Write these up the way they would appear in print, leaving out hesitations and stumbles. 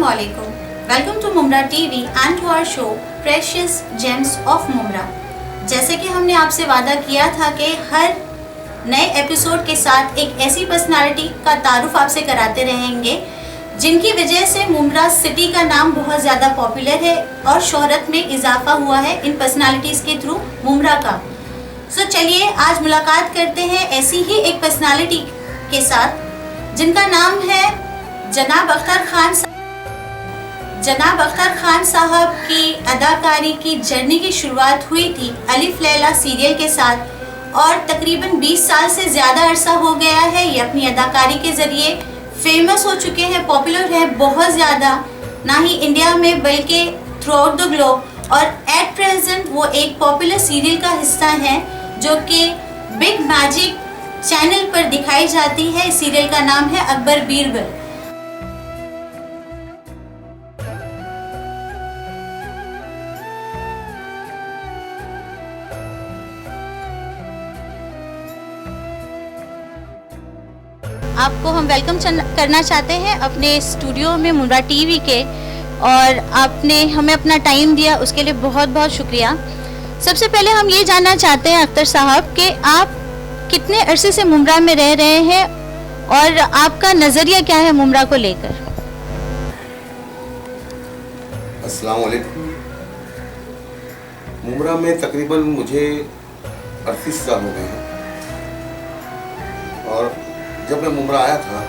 Assalamualaikum. Welcome to Mumra TV and to our show Precious Gems of Mumra. जैसे कि हमने आपसे वादा किया था कि हर नए एपिसोड के साथ एक ऐसी पर्सनालिटी का तारुफ आपसे कराते रहेंगे जिनकी वजह से मुमरा सिटी का नाम बहुत ज़्यादा पॉपुलर है और शोहरत में इजाफा हुआ है इन पर्सनालिटीज़ के थ्रू मुमरा का। सो चलिए आज मुलाकात करते हैं ऐसी ही एक पर्सनालिटी के साथ जिनका नाम है जनाब अख्तर खान। जनाब अख्तर खान साहब की अदाकारी की जर्नी की शुरुआत हुई थी अलिफ लैला सीरियल के साथ और तकरीबन 20 साल से ज़्यादा अरसा हो गया है। ये अपनी अदाकारी के ज़रिए फेमस हो चुके हैं, पॉपुलर हैं बहुत ज़्यादा, ना ही इंडिया में बल्कि थ्रू आउट द ग्लोब। और एट प्रेजेंट वो एक पॉपुलर सीरियल का हिस्सा हैं जो कि बिग मैजिक चैनल पर दिखाई जाती है। इस सीरियल का नाम है अकबर बीरबल। आपको हम वेलकम करना चाहते हैं अपने स्टूडियो में मुमरा टीवी के, और आपने हमें अपना टाइम दिया उसके लिए बहुत बहुत शुक्रिया। सबसे पहले हम ये जानना चाहते हैं अख्तर साहब कि आप कितने अरसे से मुमरा में रह रहे हैं और आपका नज़रिया क्या है मुमरा को लेकर। अस्सलाम वालेकुम। मुमरा में तकरीबन मुझे 38 साल हो गए हैं और जब मैं मुमरा आया था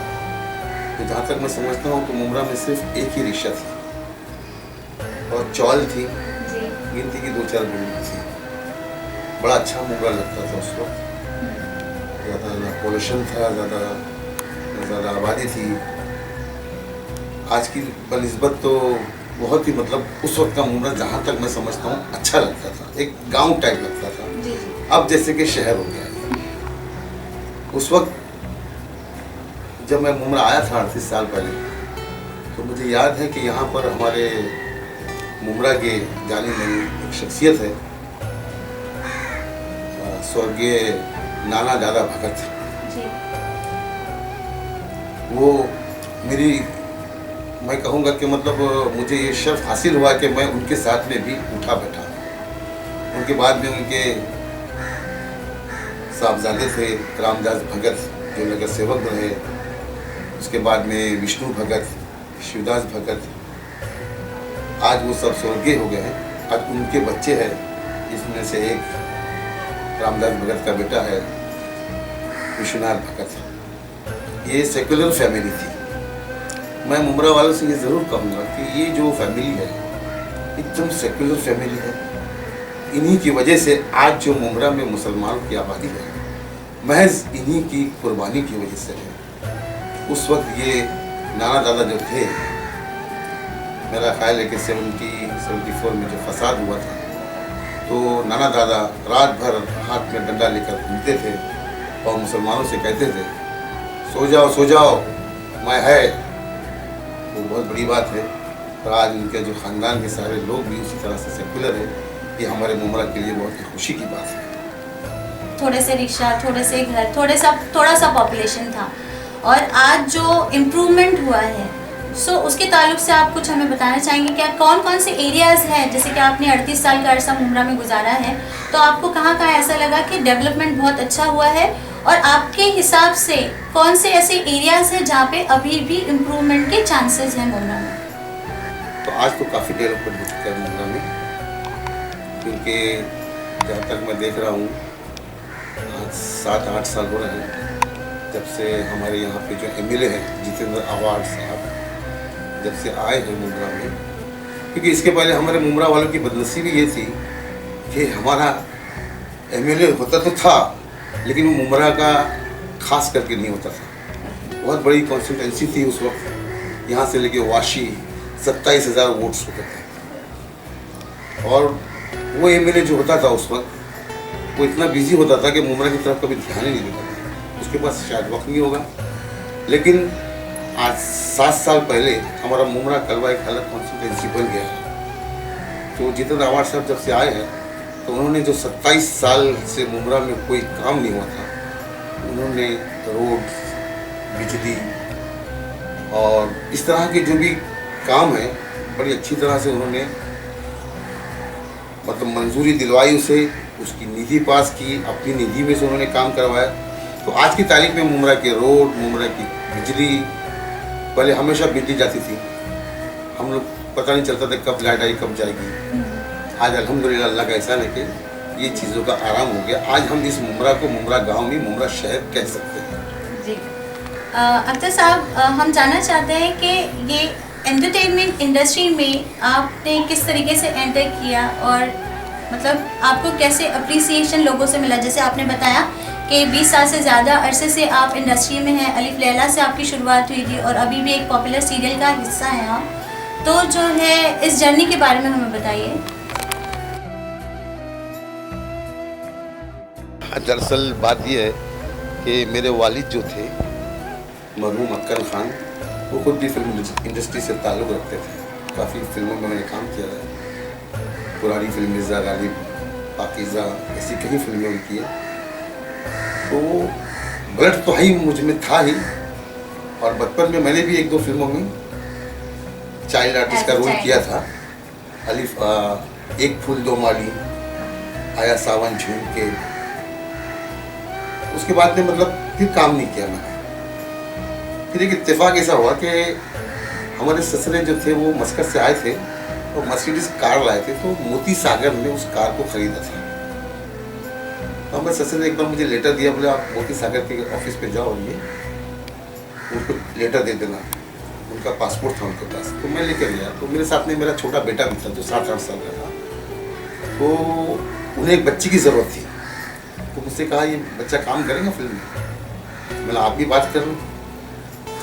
तो जहाँ तक मैं समझता हूँ तो मुमरा में सिर्फ एक ही रिक्शा थी और चौल थी, गिनती की 2-4 बिल्डिंग थी। बड़ा अच्छा मुमरा लगता था उस वक्त, ज़्यादा ना पॉल्यूशन था, ज़्यादा आबादी थी। आज की बनिस्बत तो बहुत ही उस वक्त का मुमरा जहाँ तक मैं समझता हूँ अच्छा लगता था, एक गांव टाइप लगता था। अब जैसे कि शहर हो गया है। उस वक्त जब मैं मुमरा आया था 38 साल पहले तो मुझे याद है कि यहाँ पर हमारे मुमरा के जानी मानी एक शख्सियत है, स्वर्गीय नाना दादा भगत। वो मैं कहूँगा कि मुझे ये शर्फ हासिल हुआ कि मैं उनके साथ में भी उठा बैठा। उनके बाद में उनके साहबजादे थे रामदास भगत जो नगर सेवक रहे, उसके बाद में विष्णु भगत, शिवदास भगत। आज वो सब स्वर्गीय हो गए हैं। आज उनके बच्चे हैं, जिसमें से एक रामदास भगत का बेटा है विश्वनाथ भगत। ये सेकुलर फैमिली थी। मैं मुमरा वालों से ये ज़रूर कहूँगा कि ये जो फैमिली है एकदम सेकुलर फैमिली है। इन्हीं की वजह से आज जो मुमरा में मुसलमानों की आबादी है महज इन्हीं की कुर्बानी की वजह से है। उस वक्त ये नाना दादा जो थे, मेरा ख्याल है कि 74 में जो फसाद हुआ था तो नाना दादा रात भर हाथ में डंडा लेकर घूमते थे और मुसलमानों से कहते थे सो जाओ मैं है। वो बहुत बड़ी बात है। और आज उनके जो ख़ानदान के सारे लोग भी उसी तरह से सेकुलर है। ये हमारे मुमरा के लिए बहुत ही खुशी की बात है। थोड़े से रिक्शा, थोड़े से घर, थोड़ा सा पॉपुलेशन था और आज जो इम्प्रूवमेंट हुआ है उसके ताल्लुक से आप कुछ हमें बताना चाहेंगे क्या? कौन कौन से एरियाज़ हैं, जैसे कि आपने 38 साल का अरसा मुमरा में गुजारा है, तो आपको कहाँ कहाँ ऐसा लगा कि डेवलपमेंट बहुत अच्छा हुआ है, और आपके हिसाब से कौन से ऐसे एरियाज़ हैं जहाँ पे अभी भी इम्प्रूवमेंट के चांसेस हैं मुमरा में? तो आज तो काफ़ी डेवलपमेंट हो चुका है मुमरा में, क्योंकि जहाँ तक मैं देख रहा हूँ आज 7-8 साल हो रहे हैं जब से हमारे यहाँ पे जो MLA हैं जितेंद्र आवाड साहब जब से आए हैं मुमरा में। क्योंकि इसके पहले हमारे मुमरा वालों की बदनसीबी ये थी कि हमारा MLA होता तो था लेकिन वो मुमरा का खास करके नहीं होता था। बहुत बड़ी कॉन्स्टिट्यूंसी थी उस वक्त, यहाँ से लेके वाशी 27,000 वोट्स होते थे। और वो MLA जो होता था उस वक्त वो इतना बिजी होता था कि मुमरा की तरफ कभी ध्यान ही नहीं देता था। उसके पास शायद वक्त नहीं होगा। लेकिन आज 7 साल पहले हमारा मुमरा कलवा एक अलग कॉन्स्टिट्यूंसी बन गया है। तो जितेंद्र आवाड साहब जब से आए हैं तो उन्होंने जो 27 साल से मुमरा में कोई काम नहीं हुआ था, उन्होंने रोड, बिजली और इस तरह के जो भी काम है बड़ी अच्छी तरह से उन्होंने मतलब मंजूरी दिलवाई उसे, उसकी निधि पास की, अपनी निधि में से उन्होंने काम करवाया। तो आज की तारीख में मुमरा के रोड, मुमरा की बिजली, पहले हमेशा बिजली जाती थी, हम लोग पता नहीं चलता था कब लाइट आई कब जाएगी। आज अल्हम्दुलिल्लाह अल्लाह का एहसान है कि ये चीज़ों का आराम हो गया। आज हम इस मुमरा को मुमरा गांव नहीं मुमरा शहर कह सकते हैं। जी अख्तर साहब, हम जानना चाहते हैं कि ये एंटरटेनमेंट इंडस्ट्री में आपने किस तरीके से एंटर किया और मतलब आपको कैसे अप्रिसिएशन लोगों से मिला। जैसे आपने बताया कि 20 साल से ज़्यादा अरसे से आप इंडस्ट्री में हैं, अलिफ लैला से आपकी शुरुआत हुई थी और अभी भी एक पॉपुलर सीरियल का हिस्सा हैं आप। तो जो है इस जर्नी के बारे में हमें बताइए। दरअसल बात यह है कि मेरे वालिद जो थे मरहूम अक्कर खान, वो खुद भी फिल्म इंडस्ट्री से ताल्लुक़ रखते थे। काफ़ी फिल्मों में मैंने काम किया है, पुरानी फिल्म मिर्ज़ा गालिब, पाकीज़ा, ऐसी कई फिल्में उनकी है। तो ब्लड तो ही मुझ में था ही, और बचपन में मैंने भी 1-2 फिल्मों में चाइल्ड आर्टिस्ट का रोल किया था। अलिफ एक फूल दो माली, आया सावन झूम के। उसके बाद में मतलब फिर काम नहीं किया मैंने। फिर एक इत्तेफाक ऐसा हुआ कि हमारे ससुरे जो थे वो मस्कत से आए थे और मर्सिडीज कार लाए थे, तो मोती सागर ने उस कार को खरीदा था। तो हमारे ससुर ने एक बार मुझे लेटर दिया, बोले आप मोती सागर के ऑफिस पे जाओ और ये उनको लेटर दे देना। उनका पासपोर्ट था उनके पास, तो मैं लेकर गया। तो मेरे साथ में मेरा छोटा बेटा भी था जो 7-8 साल का था। तो उन्हें एक बच्ची की ज़रूरत थी, तो मुझसे कहा ये बच्चा काम करेगा फिल्म में। मैंने आप भी बात कर लो।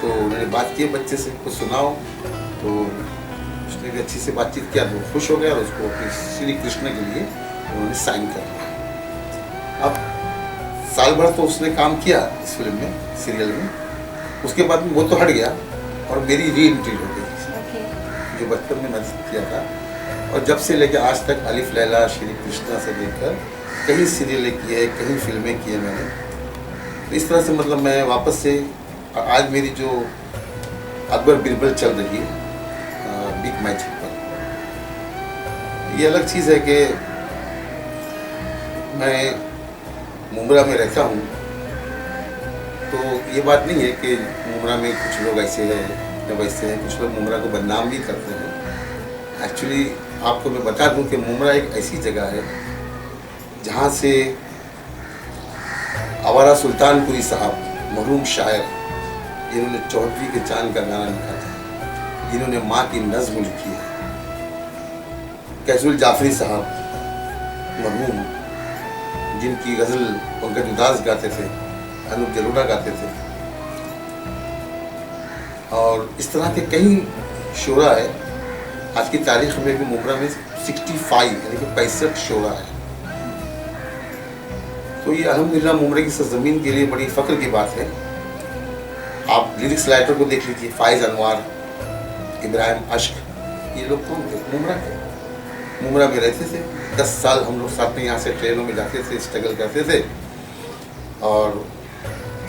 तो मैंने बात की बच्चे से, कुछ सुनाओ। तो उसने भी अच्छी से बातचीत किया, तो खुश हो गया और उसको अपने श्री कृष्ण के लिए उन्होंने साइन कर दिया। अब साल भर तो उसने काम किया इस फिल्म में, सीरियल में। उसके बाद में वो तो हट गया और मेरी री एंट्री हो गई, जो बचपन में मैंने किया था। और जब से लेकर आज तक अलिफ लैला, श्री कृष्णा से लेकर कई सीरियलें की है, कई फिल्में की है मैंने। तो इस तरह से मतलब मैं वापस से, आज मेरी जो अकबर बिरबल चल रही है बिग मैजिक पर, ये अलग चीज़ है कि मैं मुमरा में रहता हूँ। तो ये बात नहीं है कि मुमरा में कुछ लोग ऐसे हैं या वैसे हैं, कुछ लोग मुमरा को बदनाम भी करते हैं। एक्चुअली आपको मैं बता दूं कि मुमरा एक ऐसी जगह है जहाँ से आवारा सुल्तानपुरी साहब, मरहूम शायर, जिन्होंने चौधरी के चांद का गाना लिखा था, जिन्होंने माँ की नज़्म लिखी है, कैसुल जाफरी साहब मरहूम, जिनकी गज़ल पंकज उदास गाते थे, अनूप जलोटा गाते थे, और इस तरह के कई शोरा है। आज की तारीख में भी मुमरा में 65 यानी कि 65 शोरा है। तो ये अल्हम्दुलिल्लाह मुमरे की सरजमीन के लिए बड़ी फ़ख्र की बात है। आप लिरिक्स राइटर को देख लीजिए, फाइज अनवार, इब्राहिम अश्क, ये लोग कौन थे? मुमरा के, मुमरा में रहते थे। 10 साल हम लोग साथ में यहाँ से ट्रेनों में जाते थे, स्ट्रगल करते थे। और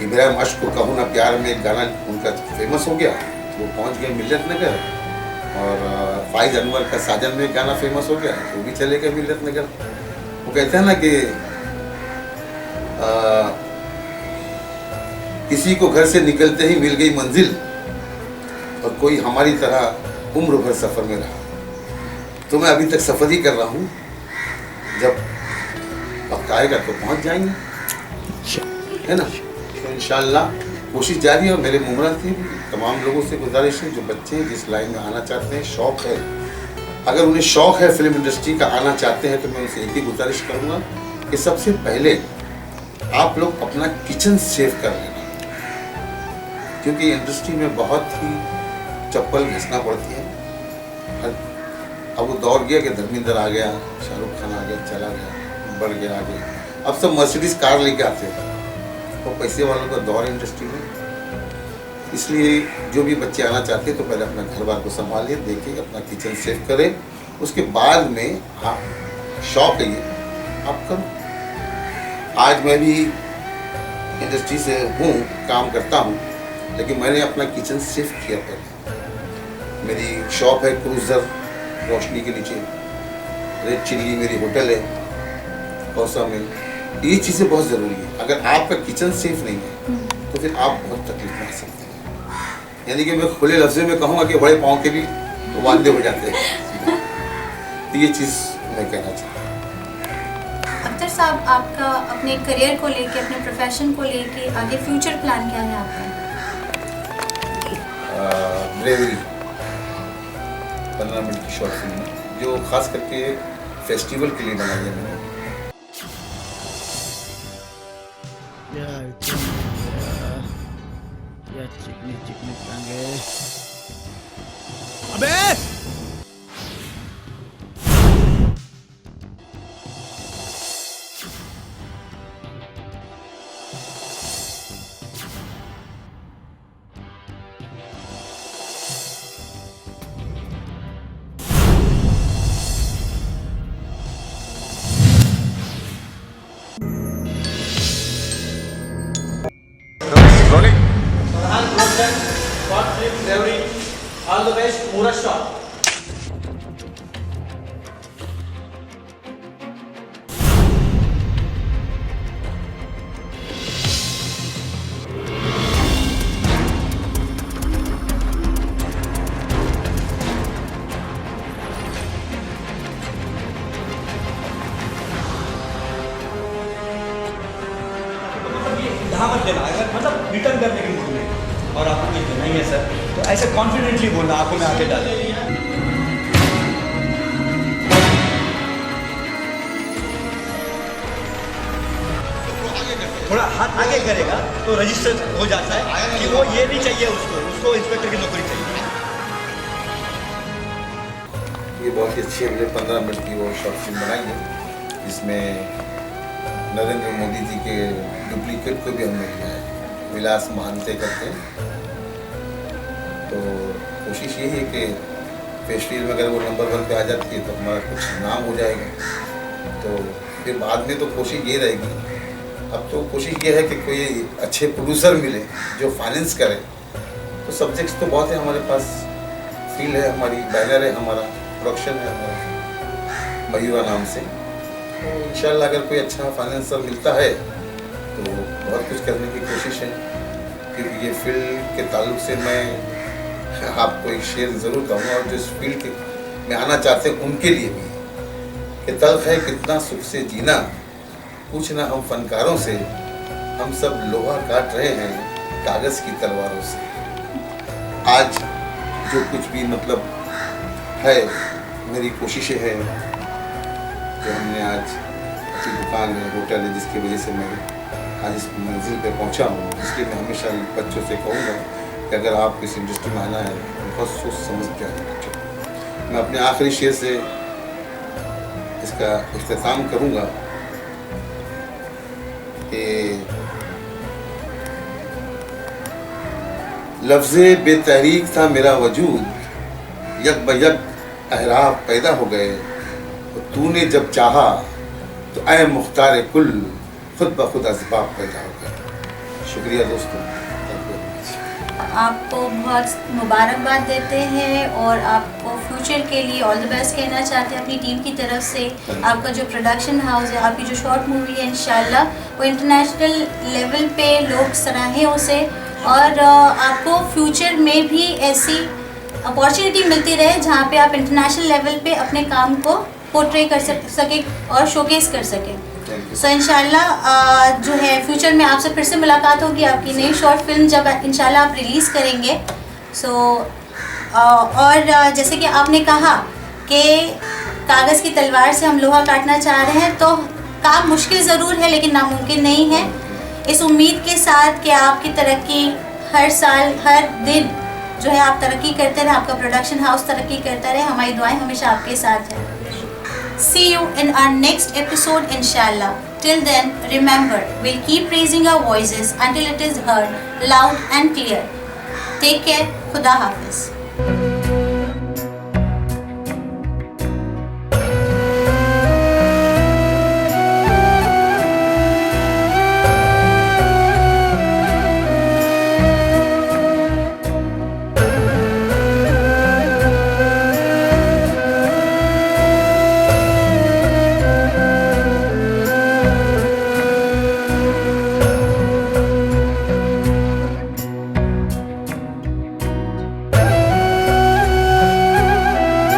इब्राहिम अश्क को कहूँ ना प्यार में एक गाना उनका फेमस हो गया, वो पहुँच गया मिल्लत नगर। और फाइज अनवर का साजन में एक गाना फेमस हो गया, वो भी चले गए मिल्लत नगर। वो कहते हैं ना कि किसी को घर से निकलते ही मिल गई मंजिल, और कोई हमारी तरह उम्र भर सफ़र में रहा। तो मैं अभी तक सफ़र ही कर रहा हूँ, जब वक्त आएगा तो पहुँच जाएंगे, है ना। तो इंशाअल्लाह कोशिश जारी है। और मेरे मुमरा से तमाम लोगों से गुजारिश है, जो बच्चे हैं जिस लाइन में आना चाहते हैं, शौक़ है, अगर उन्हें शौक़ है फिल्म इंडस्ट्री का, आना चाहते हैं, तो मैं उनसे एक ही गुजारिश करूँगा कि सबसे पहले आप लोग अपना किचन सेव कर लेना, क्योंकि इंडस्ट्री में बहुत ही चप्पल घिसना पड़ती है। अब वो दौर गया कि धर्मेंद्र आ गया, शाहरुख खान आ गया, चला गया, बढ़ गया आगे। अब सब मर्सिडीज कार लेके आते हैं, तो पैसे वालों का दौर है इंडस्ट्री में। इसलिए जो भी बच्चे आना चाहते हैं तो पहले अपना घर बार को संभालिए, देखिए, अपना किचन सेव करें, उसके बाद में आप शौक है ये आप करो। आज मैं भी इंडस्ट्री से हूँ, काम करता हूँ, लेकिन मैंने अपना किचन सेव किया पहले। मेरी शॉप है क्रूज़र रोशनी के नीचे, रेड चिल्ली मेरी होटल है कौसा में। ये चीज़ें बहुत ज़रूरी है। अगर आपका किचन सेफ नहीं है तो फिर आप बहुत तकलीफ में आ सकते हैं। यानी कि मैं खुले लफ्ज़ों में कहूँगा कि बड़े पाँव के भी वादे हो जाते हैं। तो ये चीज़ मैं कहना चाहता हूँ। अख्तर साहब, आपका अपने करियर को लेके, अपने प्रोफेशन को लेके आगे फ्यूचर प्लान क्या है आपका? ब्रेवरी 15 मिनट की शॉर्ट फिल्म है जो खास करके फेस्टिवल के लिए बनाई है मैंने। या चिकनी चिकनी टांगे। अबे Rolling. Farhan Production, short film Bravery. All the best, Mura Shot. मत देना, अगर मतलब रिटर्न करने की मूड में और आपको कुछ देना ही है सर, तो ऐसे कॉन्फिडेंटली बोलना, आंखों में आके डालें। थोड़ा हाथ आगे करेगा तो रजिस्टर हो जाता है कि वो ये नहीं चाहिए, उसको इंस्पेक्टर की नौकरी चाहिए। ये बहुत ही अच्छी हमने 15 मिनट की वो शॉर्ट फिल्म बनाई है जिसमें नरेंद्र मोदी जी के डुप्लीकेट को भी हमने लिया है, विलास महानते करते हैं। तो कोशिश यही है कि फेस्टिवल में अगर वो नंबर 1 पे आ जाती है तो हमारा कुछ नाम हो जाएगा। तो फिर बाद में तो कोशिश ये रहेगी, अब तो कोशिश ये है कि कोई अच्छे प्रोड्यूसर मिले जो फाइनेंस करे। तो सब्जेक्ट्स तो बहुत है हमारे पास, फील्ड है हमारी, बैनर है हमारा, प्रोडक्शन है हमारा मयूरा नाम से। तो इंशाल्लाह अगर कोई अच्छा फाइनेंसर मिलता है तो बहुत कुछ करने की कोशिश है। क्योंकि ये फील्ड के ताल्लुक से मैं आपको एक शेर ज़रूर कहूँगा, और जो इस फील्ड में आना चाहते हैं उनके लिए भी, कि तल्ख है कितना सुख से जीना, पूछना हम फनकारों से, हम सब लोहा काट रहे हैं कागज़ की तलवारों से। आज जो कुछ भी मतलब है, मेरी कोशिशें हैं जो हमने आज अपनी दुकान है, होटल है, जिसकी वजह से मैं आज इस मंजिल पे पहुंचा हूँ। इसलिए मैं हमेशा बच्चों से कहूँगा कि अगर आप इस इंडस्ट्री में आना है तो बहुत सोच समझ के आए बच्चों। मैं अपने आखिरी शेर से इसका इख्तिताम करूँगा कि लफ्ज़े बेतहरीक था मेरा वजूद, यक बयक अहराब पैदा हो गए, तो तूने जब चाहा तो ऐ मुख्तार कुल खुद ब खुद असबाब पैदा हो गए। शुक्रिया दोस्तों, आपको बहुत मुबारकबाद देते हैं और आपको फ्यूचर के लिए ऑल द बेस्ट कहना चाहते हैं अपनी टीम की तरफ से। आपका जो प्रोडक्शन हाउस है, आपकी जो शॉर्ट मूवी है, इंशाल्लाह वो इंटरनेशनल लेवल पे लोग सराहें उसे, और आपको फ्यूचर में भी ऐसी अपॉर्चुनिटी मिलती रहे जहाँ पे आप इंटरनेशनल लेवल पे अपने काम को पोर्ट्रे कर सके और शोकेस कर सके। सो इंशाल्लाह जो है फ्यूचर में आपसे फिर से मुलाकात होगी, आपकी नई शॉर्ट फिल्म जब इंशाल्लाह आप रिलीज़ करेंगे। सो और जैसे कि आपने कहा कि कागज़ की तलवार से हम लोहा काटना चाह रहे हैं, तो काम मुश्किल ज़रूर है लेकिन नामुमकिन नहीं है। इस उम्मीद के साथ कि आपकी तरक्की हर साल हर दिन जो है आप तरक्की करते रहे, आपका प्रोडक्शन हाउस तरक्की करता रहे, हमारी दुआएं हमेशा आपके साथ हैं। See you in our next episode, inshallah. Till then, remember, we'll keep raising our voices until it is heard loud and clear. Take care. Khuda Hafiz.